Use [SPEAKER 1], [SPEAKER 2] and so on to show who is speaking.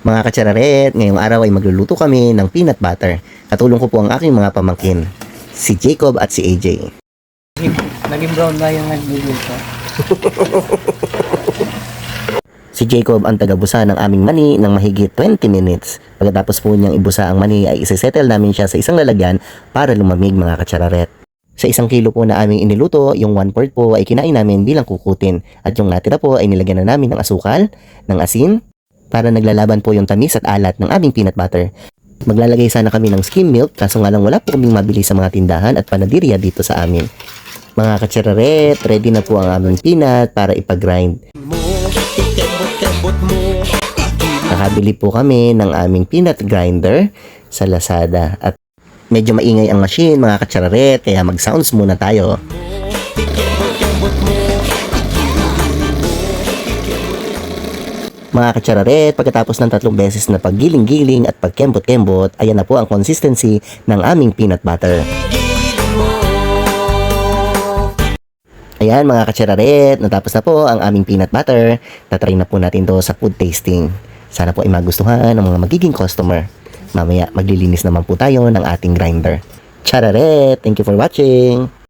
[SPEAKER 1] Mga katsararet, ngayong araw ay magluluto kami ng peanut butter. Katulong ko po ang aking mga pamangkin, si Jacob at si AJ.
[SPEAKER 2] Naging brown na yung nagluluto.
[SPEAKER 1] Si Jacob ang tagabusa ng aming mani ng mahigit 20 minutes. Pagkatapos po niyang ibusa ang mani ay isisettle namin siya sa isang lalagyan para lumamig mga katsararet. Sa 1 kilo po na aming iniluto, yung 1/4 po ay kinain namin bilang kukutin. At yung natira po ay nilagyan na namin ng asukal, ng asin, para naglalaban po yung tamis at alat ng aming peanut butter. Maglalagay sana kami ng skim milk, kaso nga lang wala po kaming mabili sa mga tindahan at panaderia dito sa amin. Mga katsararet, ready na po ang aming peanut para ipag-grind. Nakabili po kami ng aming peanut grinder sa Lazada at medyo maingay ang machine mga katsararet, kaya mag-sounds muna tayo. Mga katsararet, pagkatapos ng 3 beses na paggiling-giling at pagkembot-kembot, ayan na po ang consistency ng aming peanut butter. Ayan mga katsararet, natapos na po ang aming peanut butter. Tatry na po natin to sa food tasting. Sana po ay magustuhan ng mga magiging customer. Mamaya maglilinis naman po tayo ng ating grinder. Chararet! Thank you for watching!